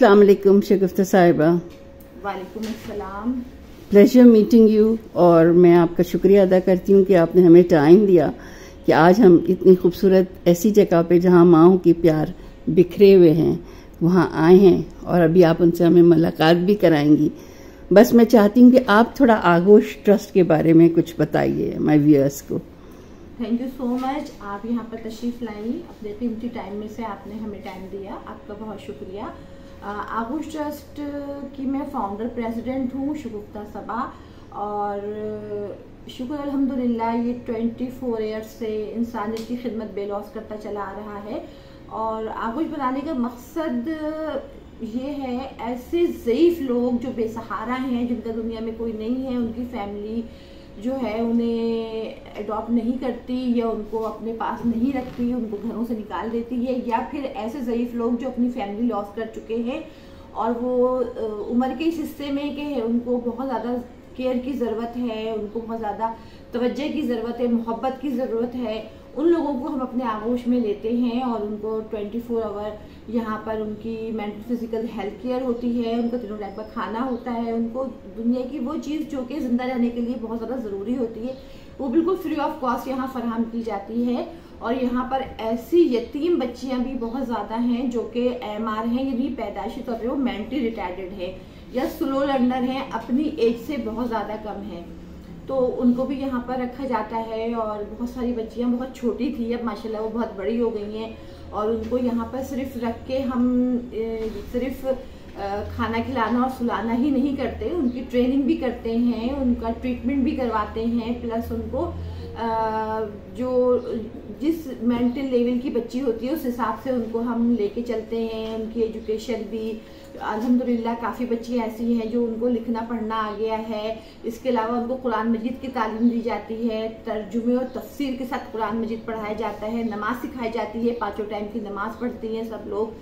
अस्सलाम वालेकुम शगुफ्ता साहिबा। वालेकुम अस्सलाम। प्लेजर मीटिंग यू, और मैं आपका शुक्रिया अदा करती हूँ कि आपने हमें टाइम दिया कि आज हम इतनी खूबसूरत ऐसी जगह पे जहाँ माँओं की प्यार बिखरे हुए हैं वहाँ आए हैं, और अभी आप उनसे हमें मुलाकात भी कराएंगी। बस मैं चाहती हूँ कि आप थोड़ा आगोश ट्रस्ट के बारे में कुछ बताइए माय व्यूअर्स को। थैंक यू सो मच, आप यहाँ पर तशरीफ़ लाई, अपने कीमती टाइम में से आपने हमें टाइम दिया, आपका बहुत शुक्रिया। आगोश ट्रस्ट की मैं फाउंडर प्रेसिडेंट हूँ शगुफ्ता सबा, और शुक्र अल्हम्दुलिल्लाह ये 24 ईयर्स से इंसानियत की खिदमत बेलौस करता चला आ रहा है। और आगोश बनाने का मकसद ये है, ऐसे ज़ईफ़ लोग जो बेसहारा हैं, जिनका दुनिया में कोई नहीं है, उनकी फैमिली जो है उन्हें अडॉप्ट नहीं करती या उनको अपने पास नहीं रखती, उनको घरों से निकाल देती है, या फिर ऐसे ज़ईफ़ लोग जो अपनी फैमिली लॉस कर चुके हैं और वो उम्र के इस हिस्से में कि उनको बहुत ज़्यादा केयर की ज़रूरत है, उनको बहुत ज़्यादा तवज्जो की ज़रूरत है, मोहब्बत की ज़रूरत है, उन लोगों को हम अपने आगोश में लेते हैं और उनको 24 आवर यहाँ पर उनकी मेंटल फिजिकल हेल्थ केयर होती है, उनको तीनों टाइम का खाना होता है, उनको दुनिया की वो चीज़ जो कि ज़िंदा रहने के लिए बहुत ज़्यादा ज़रूरी होती है वो बिल्कुल फ्री ऑफ कॉस्ट यहाँ फराहम की जाती है। और यहाँ पर ऐसी यतीम बच्चियाँ भी बहुत ज़्यादा हैं जो कि AMR हैं, यानी पैदाइशी तौर पर वो मेंटली रिटार्डेड है या स्लो लर्नर हैं, अपनी एज से बहुत ज़्यादा कम हैं, तो उनको भी यहाँ पर रखा जाता है। और बहुत सारी बच्चियाँ बहुत छोटी थी, अब माशाल्लाह वो बहुत बड़ी हो गई हैं, और उनको यहाँ पर सिर्फ रख के हम सिर्फ खाना खिलाना और सुलाना ही नहीं करते, उनकी ट्रेनिंग भी करते हैं, उनका ट्रीटमेंट भी करवाते हैं, प्लस उनको जो जिस मेंटल लेवल की बच्ची होती है उस हिसाब से उनको हम लेके चलते हैं। उनकी एजुकेशन भी अल्हम्दुलिल्लाह काफ़ी बच्चियाँ ऐसी हैं जो उनको लिखना पढ़ना आ गया है। इसके अलावा उनको कुरान मजीद की तालीम दी जाती है, तर्जुमे और तफसीर के साथ कुरान मजीद पढ़ाया जाता है, नमाज सिखाई जाती है, 5 टाइम की नमाज पढ़ती हैं सब लोग,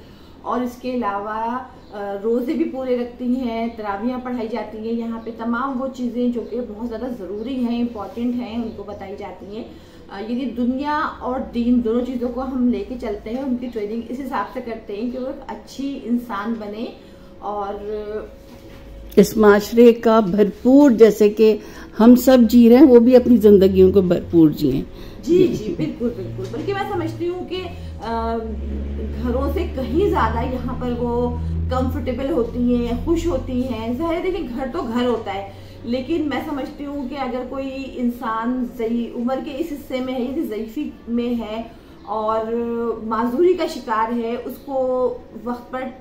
और इसके अलावा रोज़े भी पूरे रखती हैं, तरावियाँ पढ़ाई जाती हैं। यहाँ पे तमाम वो चीज़ें जो कि बहुत ज़्यादा ज़रूरी हैं, इम्पॉर्टेंट हैं, उनको बताई जाती हैं। यदि दुनिया और दीन दोनों चीज़ों को हम लेके चलते हैं, उनकी ट्रेनिंग इस हिसाब से करते हैं कि वो एक अच्छी इंसान बने और इस माशरे का भरपूर, जैसे कि हम सब जी रहे हैं, वो भी अपनी जिंदगियों को भरपूर जिएं। जी जी बिल्कुल बिल्कुल, बल्कि मैं समझती हूँ कि घरों से कहीं ज़्यादा यहाँ पर वो कंफर्टेबल होती हैं, खुश होती हैं। ज़ाहिर है देखिए घर तो घर होता है, लेकिन मैं समझती हूँ कि अगर कोई इंसान उम्र के इस हिस्से में है, यदि ज़ईफ़ी में है और माजूरी का शिकार है, उसको वक्त पर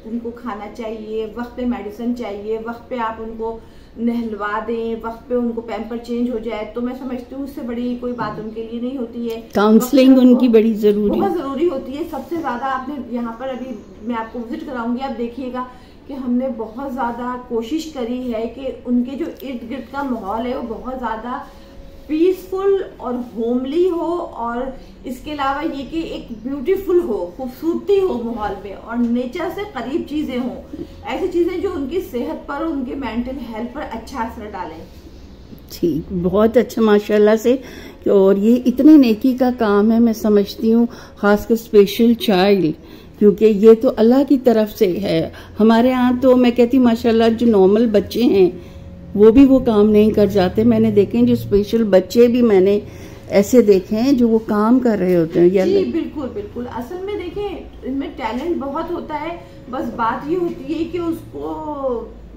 उनको खाना चाहिए, वक्त पे मेडिसिन चाहिए, वक्त पे आप उनको नहलवा दें, वक्त पे उनको पैम्पर चेंज हो जाए, तो मैं समझती हूँ उससे बड़ी कोई बात उनके लिए नहीं होती है। काउंसलिंग उनकी बड़ी बहुत ज़रूरी होती है। सबसे ज़्यादा आपने यहाँ पर, अभी मैं आपको विजिट कराऊंगी, आप देखिएगा कि हमने बहुत ज़्यादा कोशिश करी है कि उनके जो इर्द गिर्द का माहौल है वो बहुत ज़्यादा पीसफुल और होमली हो, और इसके अलावा ये कि एक ब्यूटीफुल हो, खूबसूरती हो माहौल में, और नेचर से करीब चीज़ें हों, ऐसी चीज़ें जो उनकी सेहत पर, उनके मेंटल हेल्थ पर अच्छा असर डालें। ठीक, बहुत अच्छा माशाल्लाह से। और ये इतनी नेकी का काम है, मैं समझती हूँ, खासकर स्पेशल चाइल्ड, क्योंकि ये तो अल्लाह की तरफ से है। हमारे यहाँ तो मैं कहती हूँ माशाल्लाह जो नॉर्मल बच्चे हैं वो भी वो काम नहीं कर जाते। मैंने देखे हैं जो स्पेशल बच्चे भी मैंने ऐसे देखे हैं जो वो काम कर रहे होते हैं। जी बिल्कुल बिल्कुल, असल में देखें इनमें टैलेंट बहुत होता है, बस बात ये होती है कि उसको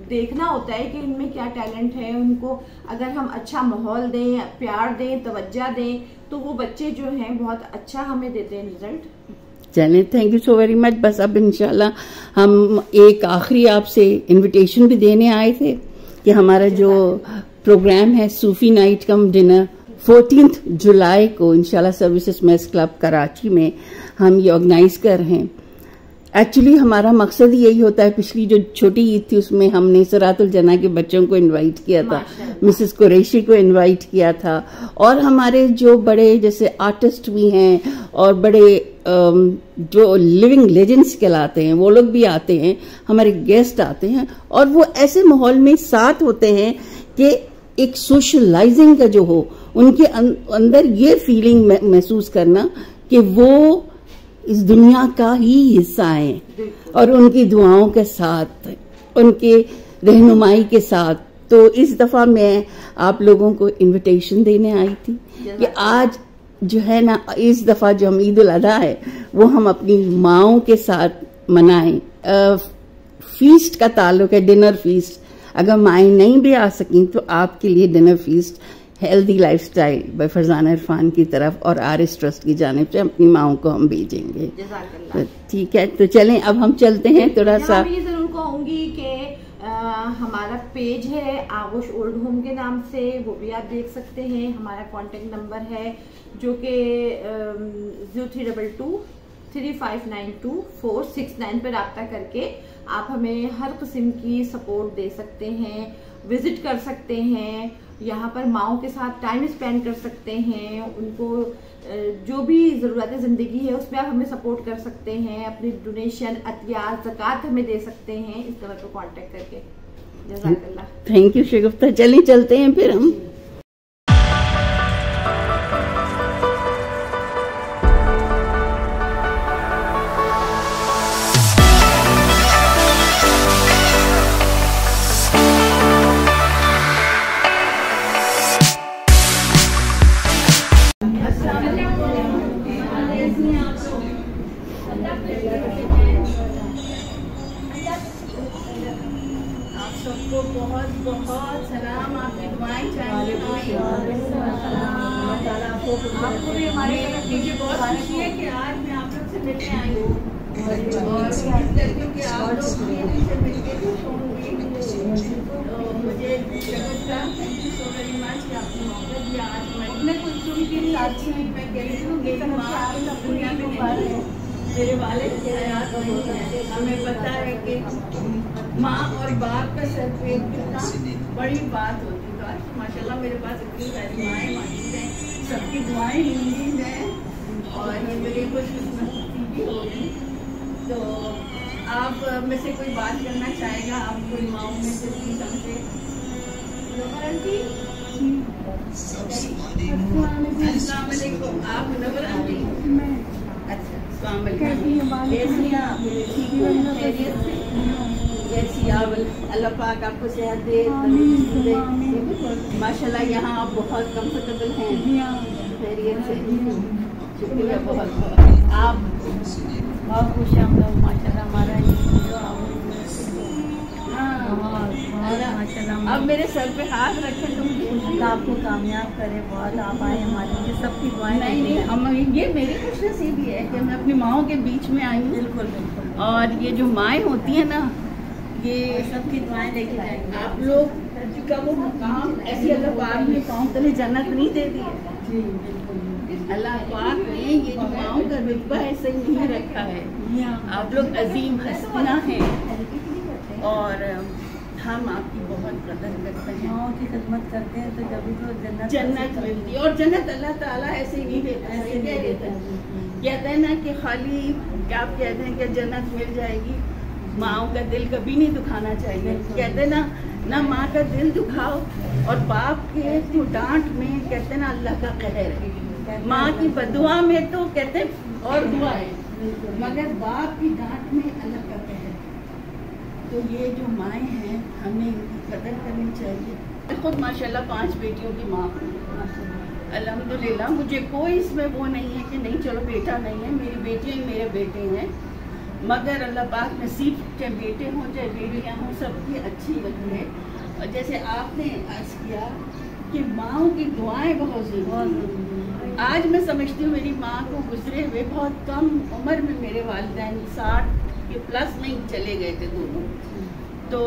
देखना होता है कि इनमें क्या टैलेंट है। उनको अगर हम अच्छा माहौल दें, प्यार दें, तवज्जो दें, तो वो बच्चे जो हैं बहुत अच्छा हमें देते हैं रिजल्ट। चलें, thank you so very much. बस अब इंशाल्लाह हम एक आखिरी आपसे इनविटेशन भी देने आए थे कि हमारा जो प्रोग्राम है सूफी नाइट कम डिनर 14 जुलाई को इंशाल्लाह सर्विसेज मेस क्लब कराची में हम ये ऑर्गेनाइज कर रहे हैं। एक्चुअली हमारा मकसद यही होता है, पिछली जो छोटी ईद थी उसमें हमने सरातुल जना के बच्चों को इनवाइट किया था, मिसेस कुरैशी को इनवाइट किया था, और हमारे जो बड़े जैसे आर्टिस्ट भी हैं और बड़े जो लिविंग लेजेंड्स कहलाते हैं वो लोग भी आते हैं, हमारे गेस्ट आते हैं, और वो ऐसे माहौल में साथ होते हैं कि एक सोशलाइजिंग का जो हो, उनके अंदर ये फीलिंग महसूस करना कि वो इस दुनिया का ही हिस्सा है। اور ان کی دعاؤں کے ساتھ، ان کے رہنمائی کے ساتھ. تو اس دفعہ میں آپ لوگوں کو انویٹیشن دینے آئی تھی کہ آج جو ہے نا، اس دفعہ جو ہم عید الاضحیٰ ہے وہ ہم اپنی ماؤں کے ساتھ منائیں. فیسٹ کا تعلق ہے، ڈنر فیسٹ. اگر مائیں نہیں بھی آ سکیں تو آپ کے لیے dinner feast healthy lifestyle by Farzana Irfan کی طرف اور آر ایس ٹرسٹ کی جانب سے اپنی ماؤں کو ہم بھیجیں گے. ٹھیک ہے، تو چلیں اب ہم چلتے ہیں تھوڑا سا. میں یہ ضرور کہوں گی کہ ہمارا پیج ہے آغوش اولڈ ہوم کے نام سے، وہ بھی آپ دیکھ سکتے ہیں. ہمارا کانٹیکٹ نمبر ہے جو کہ 0322 3592 469 پر رابطہ کر کے آپ ہمیں ہر قسم کی سپورٹ دے سکتے ہیں، وزٹ کر سکتے ہیں، یہاں پر ماؤں کے ساتھ ٹائم اسپینڈ کر سکتے ہیں. ان کو جو بھی ضرورت زندگی ہے اس میں آپ ہمیں سپورٹ کر سکتے ہیں. اپنی ڈونیشن، عطیات، زکوٰۃ ہمیں دے سکتے ہیں اس طرح کو کانٹیکٹ کر کے. جزاک اللہ. تھینک یو شگفتہ. چلیں چلتے ہیں پھر ہم. آپ کو بھی ہمارے مجھے بہت خوشی ہے کہ آج میں آپ لوگ سے ملنے آئی ہوں اور لڑکیوں کے آپ لوگ سے مل کے خوش ہوں گی. تو مجھے Shagufta thank you so very much کہ آپ نے موقع دیا. آج میں کچھ سن کے نہیں آتی ہوں. میں کہتی ہوں میری ماں دنیا میں نہیں ہے، میرے والد کے حیات نہیں ہے. ہمیں پتہ ہے کہ ماں اور باپ کا سر پہ کتنا بڑی بات ہوتی ہے. تو آج ماشاء اللہ میرے پاس اتنی ساری مائیں موجود ہیں، سب کی دعائیں ہندی ہیں اور یہ میری خوش قسمتی بھی ہوگی. تو آپ میں سے کوئی بات کرنا چاہے گا؟ آپ کوئی ماؤں میں سے کوئی سمجھے؟ آنٹی السلام علیکم. آپ منور آنٹی؟ اچھا السلام علیکم. کیسی ہیں آپ؟ خیریت سے؟ جیسی آپ، اللہ پاک آپ کو صحت دے. ماشاء اللہ یہاں آپ بہت کمفرٹیبل ہیں. خیریت سے؟ شکریہ بہت بہت. آپ بہت خوش ہیں ہم لوگ ماشاء اللہ. ہمارا اب میرے سر پہ ہاتھ رکھیں تو مجھے آپ کو کامیاب کرے. بہت آپ آئے ہمارے لیے، سب کی دعائیں. نہیں یہ میری خوش نصیبی ہے کہ میں اپنی ماؤں کے بیچ میں آئی ہوں. بالکل بالکل. اور یہ جو مائیں ہوتی ہیں نا، یہ سب کی دعائیں لے کے جائیں گے. آپ لوگ کا وہ مقام ایسی اللہ پاک نے پاؤں تلے جنت نہیں دے دی ہے. اللہ پاک نے یہ جو ماؤں کا رتبہ ہے صحیح نہیں رکھا ہے. آپ لوگ عظیم ہستیاں ہیں اور ہم آپ کی بہت قدر کرتے ہیں. ماؤں کی خدمت کرتے ہیں تو جبھی تو جنت ملتی ہے. اور جنت اللہ تعالیٰ ایسے ہی نہیں دیتا ہے. کیا دیتا ہے؟ کہتے ہیں نا کہ خالی کیا آپ کہتے ہیں کہ جنت مل جائے گی، ماؤں کا دل کبھی نہیں دکھانا چاہیے. کہتے ہیں نا، نہ ماں کا دل دکھاؤ اور باپ کے تو ڈانٹ میں کہتے ہیں نا اللہ کا قہر ہے. ماں کی بدعا میں تو کہتے ہیں اور دعا ہے، مگر باپ کی ڈانٹ میں اللہ کا قہر. تو یہ جو مائیں ہیں ہمیں ان کی قدر کرنی چاہیے. میں خود ماشاءاللہ 5 بیٹیوں کی ماں ہوں. الحمدللہ مجھے کوئی اس میں وہ نہیں ہے کہ نہیں چلو بیٹا نہیں ہے. میری بیٹیاں ہی میرے بیٹے ہیں، مگر اللہ پاک نصیب چاہے بیٹے ہوں چاہے بیٹیاں ہوں سب کی اچھی لگتی ہے. اور جیسے آپ نے عرض کیا کہ ماؤں کی دعائیں بہت ضروری ہیں. آج میں سمجھتی ہوں میری ماں کو گزرے ہوئے بہت کم عمر میں میرے والدین 60 کے پلس میں چلے گئے تھے دونوں. تو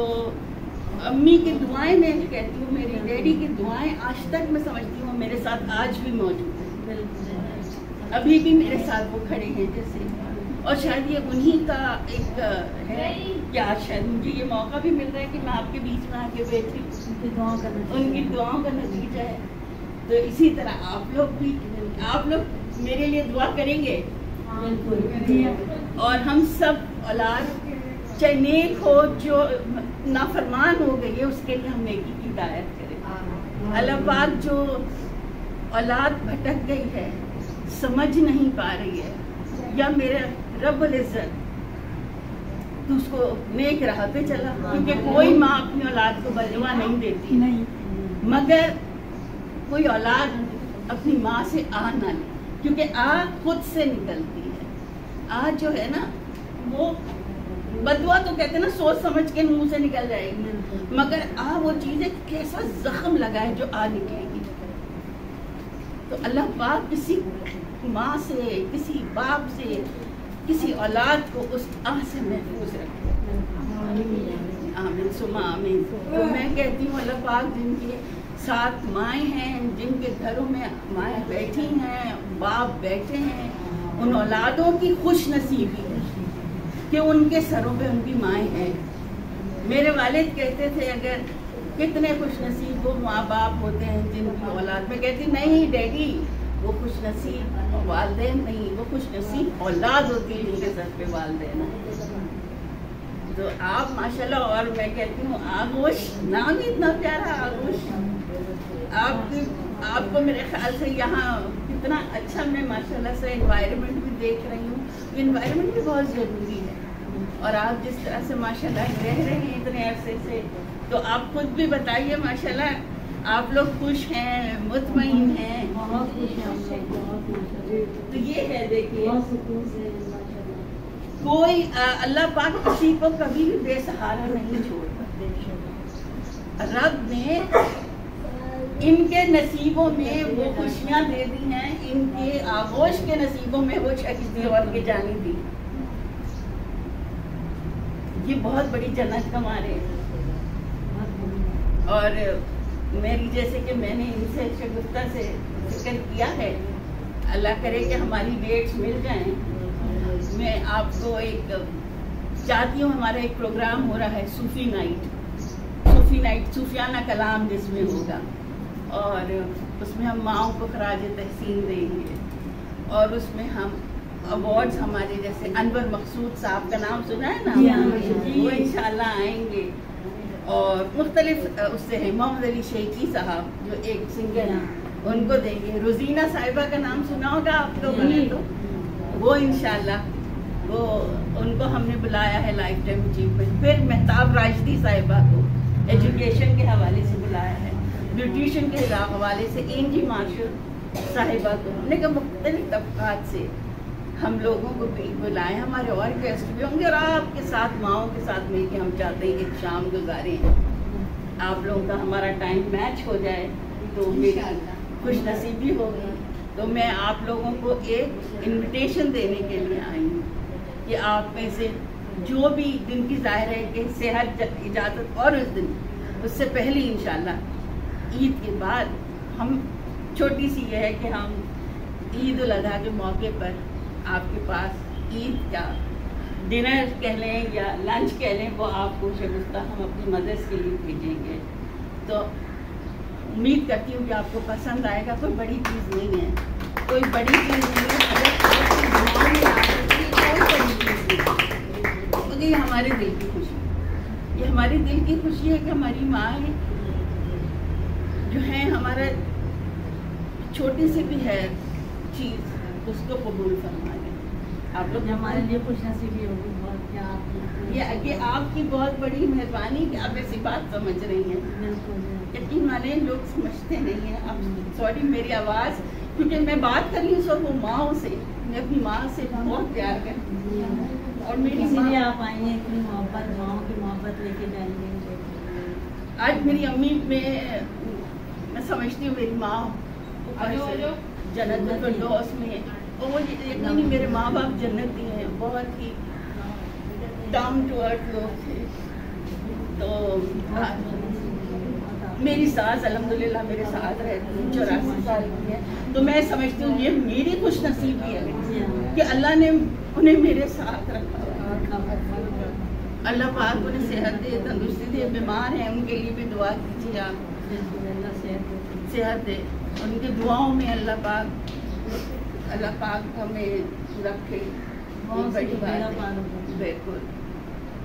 امی کی دعائیں میں کہتی ہوں، میری ڈیڈی کی دعائیں آج تک میں سمجھتی ہوں میرے ساتھ آج بھی موجود ہیں. ابھی بھی میرے ساتھ وہ کھڑے ہیں جیسے. اور شاید یہ انہی کا ایک ہے کہ آج شاید مجھے یہ موقع بھی مل رہا ہے کہ میں آپ کے بیچ میں آ کے بیٹھی ان کی دعاؤں کا نتیجہ ہے. تو اسی طرح آپ لوگ میرے لیے دعا کریں گے. اور ہم سب اولاد چاہے نیک ہو جو نافرمان ہو گئی ہے اس کے لیے ہم نیکی کی ہدایت کریں. اللہ پاک جو اولاد بھٹک گئی ہے، سمجھ نہیں پا رہی ہے، یا میرے رب العزت تو اس کو نیک راہ پہ چلا، کیونکہ کوئی ماں اپنی اولاد کو بددعا نہیں دیتی، مگر کوئی اولاد اپنی ماں سے آ نہ لے، کیونکہ آ خود سے نکلتی ہے. آ جو ہے نا وہ بددعا تو کہتے ہیں نا سوچ سمجھ کے منہ سے نکل جائے گی، مگر آ وہ چیز ہے کیسا زخم لگا ہے جو آ نکلے گی. تو اللہ پاک کسی ماں سے، کسی باپ سے، کسی اولاد کو اس آہ سے محفوظ رکھے. آمین ثم آمین. تو میں کہتی ہوں اللہ پاک جن کے ساتھ مائیں ہیں، جن کے گھروں میں مائیں بیٹھی ہیں، باپ بیٹھے ہیں، ان اولادوں کی خوش نصیبی کہ ان کے سروں پہ ان کی مائیں ہیں. میرے والد کہتے تھے اگر کتنے خوش نصیب وہ ماں باپ ہوتے ہیں جن کی اولاد. میں کہتی نہیں ڈیڈی، وہ خوش نصیب والدین نہیں، وہ خوش نصیب اولاد ہوتی ہے جن کے سر پہ والدین. تو آپ ماشاءاللہ، اور میں کہتی ہوں آغوش، نام ہی اتنا پیارا آغوش. آپ کو میرے خیال سے یہاں کتنا اچھا، میں ماشاءاللہ سے انوائرمنٹ بھی دیکھ رہی ہوں. انوائرمنٹ بھی بہت ضروری ہے، اور آپ جس طرح سے ماشاءاللہ رہ رہے ہیں اتنے عرصے سے، تو آپ خود بھی بتائیے ماشاءاللہ آپ لوگ خوش ہیں، مطمئن ہیں. بہت خوش ہیں، بہت خوش. تو یہ ہے دیکھیے کوئی اللہ پاک کسی کو کبھی بھی بے سہارا نہیں چھوڑتا. رب نے ان کے نصیبوں میں وہ خوشیاں دے دی ہیں، ان کے آغوش کے نصیبوں میں وہ کسی اور کے جانے دی. یہ بہت بڑی جنت کما رہے ہیں. اور میری جیسے کہ میں نے ان سے شگفتہ سے ذکر کیا ہے، اللہ کرے کہ ہماری ڈیٹس مل جائیں. میں آپ کو ایک چاہتی ہوں، ہمارا ایک پروگرام ہو رہا ہے صوفی نائٹ، صوفیانہ کلام جس میں ہوگا، اور اس میں ہم ماؤں کو خراج تحسین دیں گے، اور اس میں ہم ایوارڈز ہمارے جیسے انور مقصود صاحب کا نام سنا ہے نا، وہ انشاءاللہ آئیں گے. اور مختلف اس سے ہیں محمد علی شیخی صاحب جو ایک سنگر ہیں، ان کو دیں گے. روزینہ صاحبہ کا نام سنا ہوگا آپ لوگوں نے، تو وہ انشاءاللہ وہ ان کو ہم نے بلایا ہے لائف ٹائم اچیومنٹ. پھر مہتاب راشدی صاحبہ کو ایجوکیشن کے حوالے سے بلایا ہے، بیوٹیشن کے حوالے سے اینجی مارشل صاحبہ کو. ہم نے کہا مختلف طبقات سے ہم لوگوں کو بھی بلائیں. ہمارے اور گیسٹ بھی ہوں گے، اور آپ کے ساتھ ماؤں کے ساتھ مل کے ہم چاہتے ہیں ایک شام گزاریں، آپ لوگوں کا ہمارا ٹائم میچ ہو جائے تو میری خوش نصیبی ہوگی. تو میں آپ لوگوں کو ایک انویٹیشن دینے کے لیے آئی ہوں کہ آپ میں سے جو بھی جن کی ظاہر ہے کہ صحت اجازت، اور اس دن اس سے پہلے انشاءاللہ عید کے بعد ہم چھوٹی سی یہ ہے کہ ہم عید الاضحیٰ کے موقع پر آپ کے پاس عید کا ڈنر کہہ لیں یا لنچ کہہ لیں، وہ آپ کو شگفتہ ہم اپنی مدرس کے لیے بھیجیں گے. تو امید کرتی ہوں کہ آپ کو پسند آئے گا. کوئی بڑی چیز نہیں ہے، کوئی بڑی چیز نہیں ہے، کیونکہ یہ ہمارے دل کی خوشی، یہ ہماری دل کی خوشی ہے کہ ہماری ماں جو ہے ہمارا چھوٹی سی بھی ہے چیز اس کو قبول فرما لیں. آپ لوگ ہمارے لیے خوش نصیبی ہوگی بہت. یہ آپ کی بہت بڑی مہربانی کہ آپ ایسی بات سمجھ رہی ہیں. یقین مانیں لوگ سمجھتے نہیں ہیں. اب سوری میری آواز، کیونکہ میں بات کر رہی ہوں سب وہ ماں سے، میں اپنی ماں سے بہت پیار کرتی ہوں، اور میری اسی لیے آپ آئی ہیں اتنی محبت، ماں کی محبت لے کے جائیں گے. آج میری امی میں سمجھتی ہوں میری ماں جنت الفردوس میں، اور وہ یقینی میرے ماں باپ جنتی ہیں، بہت ہی ڈاؤن ٹو ارتھ لوگ تھے. تو میری ساس الحمدللہ میرے ساتھ رہتی ہیں، 84 سال کی ہے. تو میں سمجھتی ہوں یہ میری خوش نصیبی ہے کہ اللہ نے انہیں میرے ساتھ رکھا. اللہ پاک انہیں صحت دے، تندرستی دے. بیمار ہیں ان کے لیے بھی دعا کیجیے آپ، صحت دے. ان کی دعاؤں میں اللہ پاک ہمیں رکھے. بہت بڑی بات ہے. بالکل.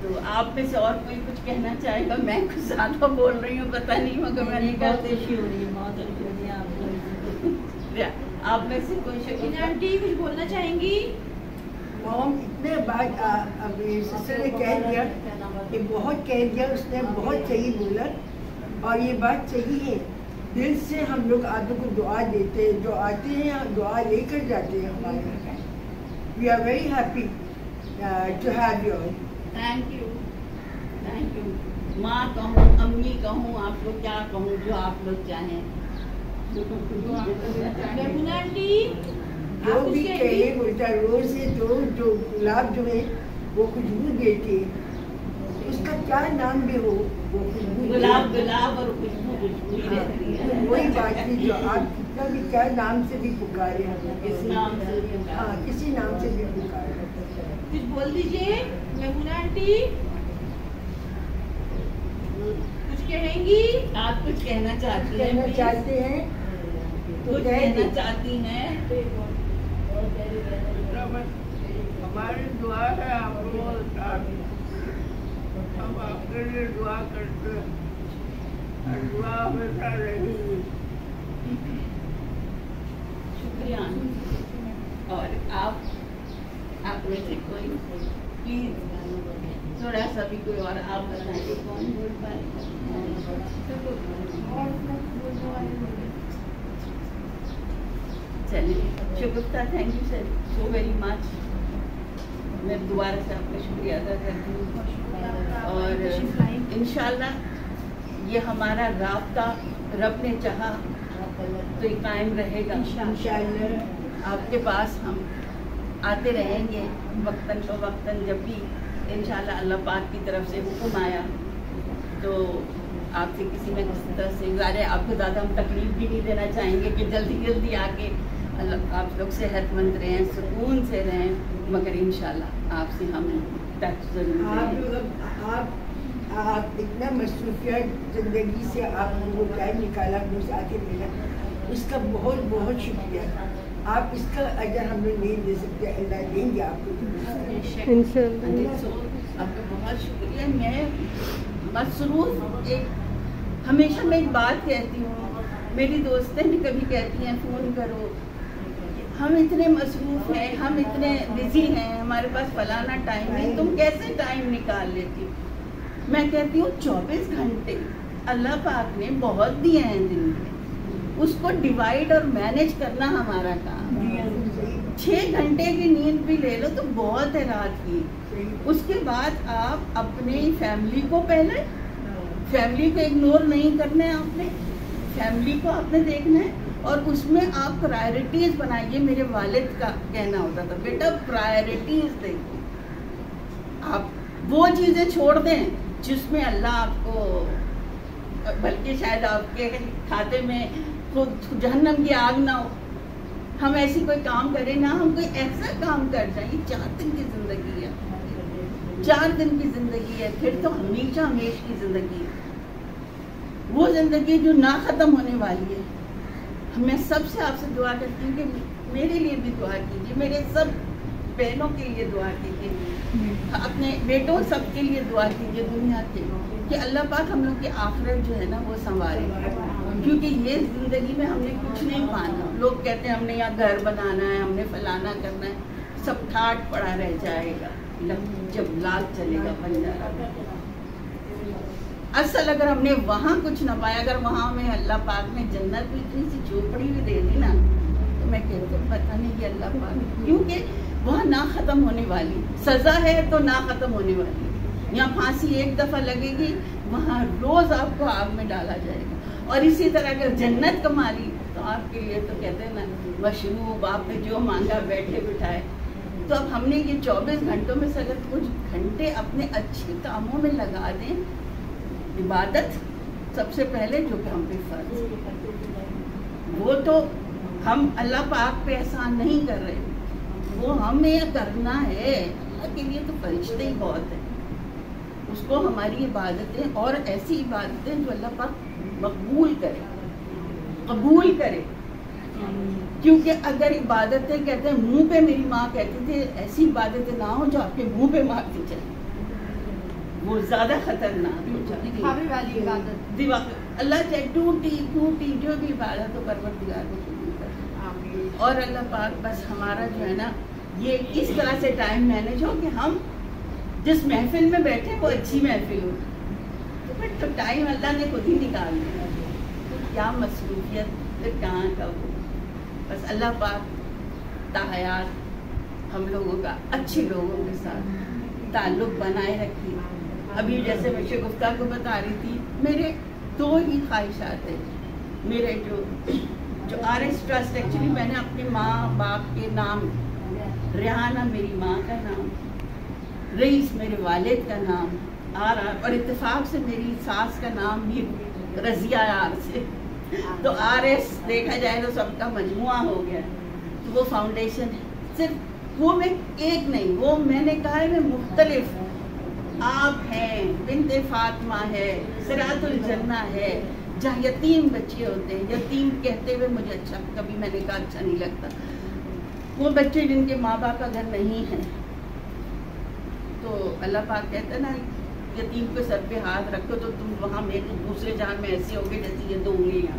تو آپ میں سے اور کوئی کچھ کہنا چاہے گا؟ میں کچھ زیادہ بول رہی ہوں، پتہ نہیں مگر میں نے بہت خوشی ہو رہی ہے، بہت خوشی ہو رہی ہے. آپ میں سے کوئی شکیل آنٹی کچھ بولنا چاہیں گی؟ हम इतने बात सिस्टर ने कह दिया कि बहुत कह दिया, उसने बहुत सही बोला और ये बात सही है। दिल से हम लोग आप लोग को दुआ देते हैं, जो आते हैं दुआ लेकर जाते हैं हमारे। We are very happy to have you all. Thank you, thank you. माँ कहूँ, अम्मी कहूँ, आपको क्या कहूँ, जो आप लोग चाहें। मेमुना आंटी जो भी कहे उल्टा रोज से तो जो गुलाब जो है वो खुशबू देती है, उसका क्या नाम भी हो वो खुशबू। गुलाब गुलाब और खुशबू खुशबू ही रहती है। वही बात है, जो आप कितना भी क्या नाम से भी पुकारे, किस नाम से भी हाँ किसी नाम से भी पुकारे। कुछ बोल दीजिए मेमुना आंटी, कुछ कहेंगी? आप कुछ कहना चाहती हैं? कहना चाहते हैं तो कुछ कह कहना दे। चाहती हैं? हमारी दुआ है आप लोगों के साथ, हम आपके लिए दुआ करते हैं और दुआ हमेशा रहेगी। शुक्रिया। और आप में से कोई प्लीज थोड़ा सा भी कोई और आप बताइए कौन बोल पाएगा? चलिए शुक्रिया, thank you sir so very much. मैं दोबारा से आपका शुक्रिया अदा करती हूँ और इंशाल्लाह ये हमारा राब्ता रब ने चाहा तो ये कायम रहेगा इंशाल्लाह। आपके पास हम आते रहेंगे वक्तन फ़वक्तन, जब भी इंशाल्लाह अल्लाह पाक की तरफ से हुक्म आया तो आपसे किसी न किसी तरह से ज़्यादा आपको ज़्यादा हम तकलीफ भी नहीं देना चाहेंगे कि जल्दी जल्दी आके अल्लाह आप लोग सेहतमंद रहें, सुकून से रहें, मगर इंशाल्लाह आपसे हम टच जरूर। आप इतना मसरूफियत ज़िंदगी से आपने वो टाइम निकाला, मुझसे आके मिला, उसका बहुत बहुत शुक्रिया। आप इसका अजर हम लोग नहीं दे सकते, अल्लाह देंगे आपको इंशाल्लाह। आपका बहुत शुक्रिया। मैं मसरूफ हमेशा मैं एक बात कहती हूँ, मेरी दोस्तें भी कभी कहती हैं फ़ोन करो, हम इतने मसरूफ़ हैं, हम इतने बिजी हैं, हमारे पास फलाना टाइम है, तुम कैसे टाइम निकाल लेती हो? मैं कहती हूँ 24 घंटे अल्लाह पाक ने बहुत दिए हैं दिन में, उसको डिवाइड और मैनेज करना हमारा काम है। 6 घंटे की नींद भी ले लो तो बहुत है रात की। उसके बाद आप अपनी फैमिली को पहले, फैमिली को इग्नोर नहीं करना है आपने, फैमिली को आपने देखना है और उसमें आप प्रायोरिटीज बनाइए। मेरे वालिद का कहना होता था, बेटा प्रायोरिटीज देखो, आप वो चीजें छोड़ दें जिसमें अल्लाह आपको, बल्कि शायद आपके खाते में खुद जहन्नम की आग ना हो। हम ऐसी कोई काम करें ना, हम कोई ऐसा काम कर जाए। 4 दिन की जिंदगी है, 4 दिन की जिंदगी है, फिर तो हमेशा हमेश की जिंदगी है, वो जिंदगी जो ना खत्म होने वाली है। मैं सबसे आपसे दुआ करती हूँ कि मेरे लिए भी दुआ कीजिए, मेरे सब बहनों के लिए दुआ कीजिए, अपने बेटों सबके लिए दुआ कीजिए दुनिया के, कि अल्लाह पाक हम लोग की आखिरत जो है ना वो संवारे, क्योंकि ये ज़िंदगी में हमने कुछ नहीं पाना। लोग कहते हैं हमने यहाँ घर बनाना है, हमने फलाना करना है, सब ठाट पड़ा रह जाएगा जब लाल चलेगा बंजारा। असल अगर हमने वहाँ कुछ न पाया, अगर वहाँ में अल्लाह पाक ने जन्नत में इतनी सी झोपड़ी भी दे दी ना, तो मैं कहती हूँ पता नहीं कि अल्लाह पाक, क्योंकि वहाँ ना ख़त्म होने वाली सज़ा है तो ना ख़त्म होने वाली। यहाँ फांसी एक दफ़ा लगेगी, वहाँ रोज़ आपको आग में डाला जाएगा। और इसी तरह अगर जन्नत कमा ली तो आपके लिए तो कहते हैं ना मशरूब, आपने जो मांगा बैठे बिठाए। तो अब हमने ये 24 घंटों में से अगर कुछ घंटे अपने अच्छे कामों में लगा दें, इबादत सबसे पहले जो कि हम पे फर्ज, वो तो हम अल्लाह पाक पे एहसान नहीं कर रहे, वो हमें करना है। अल्लाह के लिए तो फरिश्ते ही बहुत है, उसको हमारी इबादतें और ऐसी इबादतें जो अल्लाह पाक मकबूल करे, कबूल करे। क्योंकि अगर इबादतें कहते हैं मुंह पे, मेरी माँ कहती थी ऐसी इबादतें ना हो जो आपके मुंह पे मारती चले, वो ज्यादा खतरनाक हो जाती है। अल्लाह चाहे टूटी फूटी जो भी इबादत हो परवरदिगार को कबूल करे। और अल्लाह पाक बस हमारा जो है ना ये इस तरह से टाइम मैनेज हो कि हम जिस महफिल में बैठे वो अच्छी महफिल हो। तो फिर तो टाइम अल्लाह ने खुद ही निकाल दिया। तो क्या मसरूफियत, फिर कहाँ का वो, बस अल्लाह पाक ताहयात हम लोगों का अच्छे लोगों के साथ ताल्लुक़ बनाए रखी। अभी जैसे मैं शगुफ्ता को बता रही थी, मेरे 2 ही ख्वाहिशात है। मेरे जो RS ट्रस्ट, एक्चुअली मैंने अपने माँ बाप के नाम, रेहाना मेरी माँ का नाम, रईस मेरे वालिद का नाम, और इत्तेफाक से मेरी सास का नाम भी रज़िया यार से, तो RS देखा जाए तो सबका मजमुआ हो गया। तो वो फाउंडेशन है, सिर्फ वो मैं एक नहीं, वो मैंने कहा है मैं मुख्तलिफ, आप हैं, बिन्ते फातिमा है, सिरातुल जन्ना है, जहाँ यतीम बच्चे होते हैं। यतीम कहते हुए मुझे अच्छा, कभी मैंने कहा अच्छा नहीं लगता, वो बच्चे जिनके माँ बाप का घर नहीं है। तो अल्लाह पाक कहता है ना, यतीम के सर पे हाथ रखो तो तुम वहाँ में दूसरे जहान में ऐसे होगे जैसे ये 2 उंगलियाँ।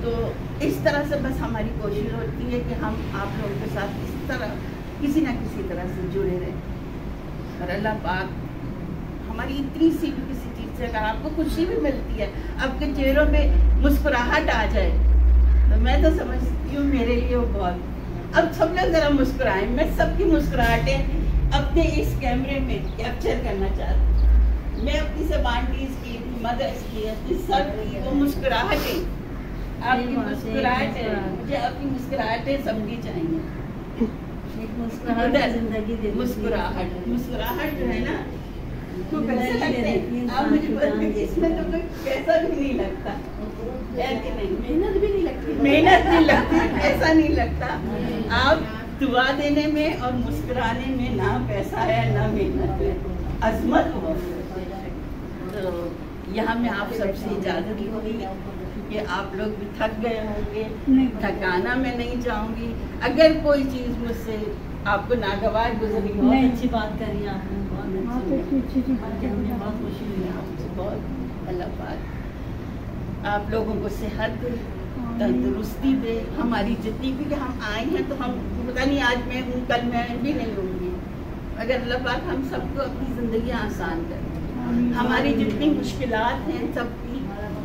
तो इस तरह से बस हमारी कोशिश होती है कि हम आप लोगों के साथ इस तरह किसी न किसी तरह से जुड़े रहें। और अल्लाह पाक हमारी इतनी सी भी किसी चीज़ से अगर आपको खुशी भी मिलती है, आपके चेहरों पे मुस्कुराहट आ जाए, तो मैं तो समझती हूँ मेरे लिए वो बहुत। अब सब लोग ज़रा मुस्कुराएं, मैं सबकी मुस्कुराहटें अपने इस कैमरे में कैप्चर करना चाहती हूँ। मैं अपनी सब आंटीज़ की, मदर्स की, अपनी सब की वो मुस्कुराहटें, आपकी मुस्कुराहटें, मुझे आपकी मुस्कुराहटें समझी चाहिए। मुस्कुराहट, मुस्कुराहट जो है ना, तो कैसे लगते हैं आप मुझे बताइए, इसमें तो कोई पैसा भी नहीं लगता, नहीं, मेहनत भी नहीं लगती, मेहनत नहीं लगती, पैसा नहीं लगता। आप दुआ देने में और मुस्कुराने में ना पैसा है ना मेहनत है, अजमत हो। तो यहाँ मैं आप सबसे इजाज़त लूँगी कि आप लोग भी थक गए होंगे, थकाना मैं नहीं चाहूँगी। अगर कोई चीज़ मुझसे आपको नागवार गुजरी हो, बहुत अच्छी बात करी आपने, बहुत अच्छी, बहुत खुशी हुई आपसे, बहुत। अल्लाह पाक आप लोगों को सेहत दे, तंदुरुस्ती दे। हमारी जितनी भी हम आए हैं, तो हम पता नहीं आज मैं हूँ, कल मैं भी नहीं होंगी, अगर अल्लाह पाक हम सबको अपनी ज़िंदगी आसान करे, हमारी जितनी मुश्किलात हैं सबकी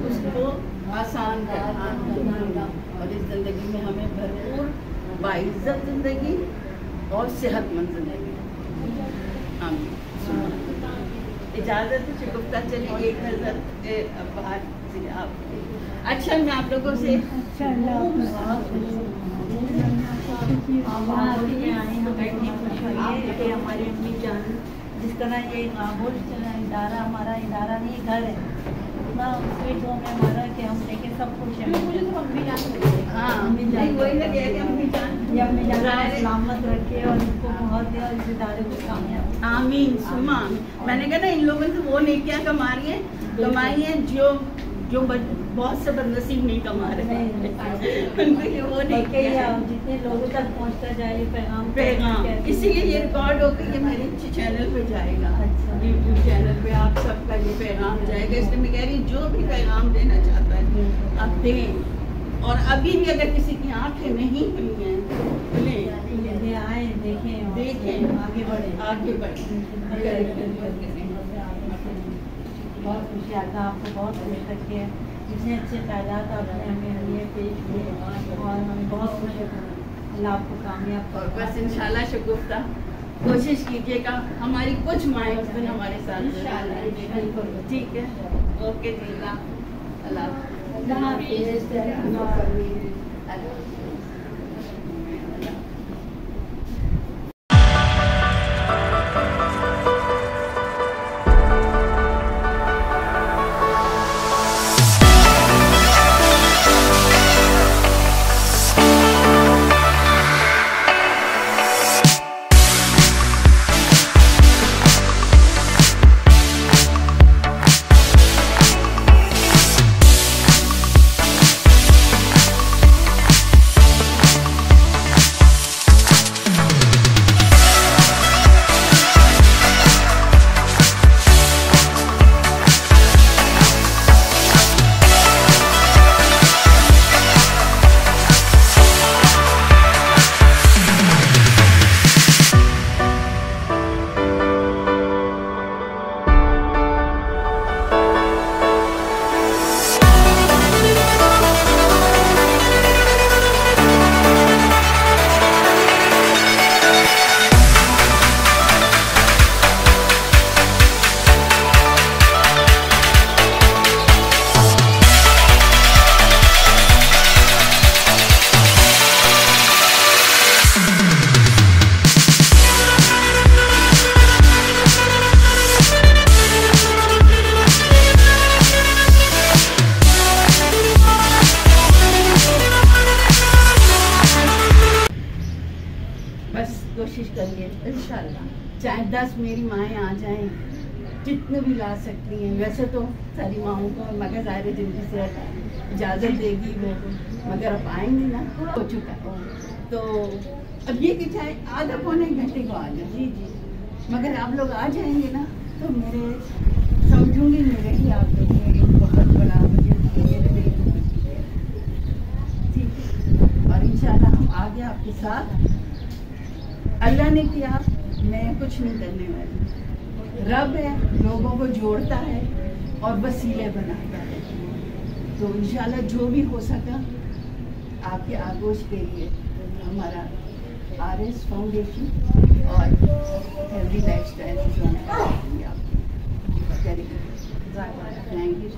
उसको आसान करे, और इस ज़िंदगी में हमें भरपूर बाइज़्ज़त ज़िंदगी और सेहतमंद ज़िंदगी। आमीन। इजाज़त है शगुफ्ता, चलिए एक नज़र बाहर से आप। अच्छा, मैं आप लोगों से हमारी अम्मी जान जिस तरह ये इदारा, हमारा इदारा नहीं घर है, इतना स्वीट होम है हमारा कि हम देखें सब कुछ है। हाँ, अम्मी जान सलामत रखे और इसको बहुत दे और इस इदारे को कामयाब। आमीन सुमा। मैंने कहा ना, इन लोगों से वो नेकियां कमाई हैं जो बहुत से बदनसीब नहीं कमा रहे, वो नेकियां जितने लोगों तक पहुंचता जाए पैगाम। इसीलिए ये रिकॉर्ड होकर ये मेरे चैनल पे जाएगा, यूट्यूब चैनल पे आप सबका ये पैगाम जाएगा। इसलिए मैं कह रही हूँ, जो भी पैगाम देना चाहता है आप दें। और अभी भी अगर किसी की आंखें नहीं खुली हैं, खुले आए, देखें, आगे बढ़े। बहुत खुशी आता है, आपको बहुत खुश रखे, इतने अच्छे तादाद आपने हमें लिए पेश किए और हम बहुत खुश हैं। अल्लाह आपको कामयाब। और बस इंशाल्लाह शगुफ्ता कोशिश कीजिएगा हमारी कुछ माइलस्टोन हमारे साथ, ठीक है? ओके जी, अल्लाह हाफ़िज़। چلیے इंशाल्लाह। चाहे 10 मेरी माएँ आ जाएं, जितने भी ला सकती हैं, वैसे तो सारी माओं को मगर ज़ाहिर जिनकी से इजाज़त देगी वो, मगर अब आएंगी ना, हो चुका है। तो अब ये कि चाहे आधा पौने घंटे को आ जाए, जी जी मगर आप लोग आ जाएंगे ना तो मेरे समझूंगी मेरे ही आप लोग एक बहुत बड़ा मुझे ठीक है। और इंशाल्लाह हम आगे आपके साथ, अल्लाह ने किया, मैं कुछ नहीं करने वाली, रब है लोगों को जोड़ता है और वसीले बनाता है। तो इंशाल्लाह जो भी हो सका आपके आगोश के लिए हमारा RS फाउंडेशन और हेल्दी लाइफस्टाइल जो है आप थैंक यू।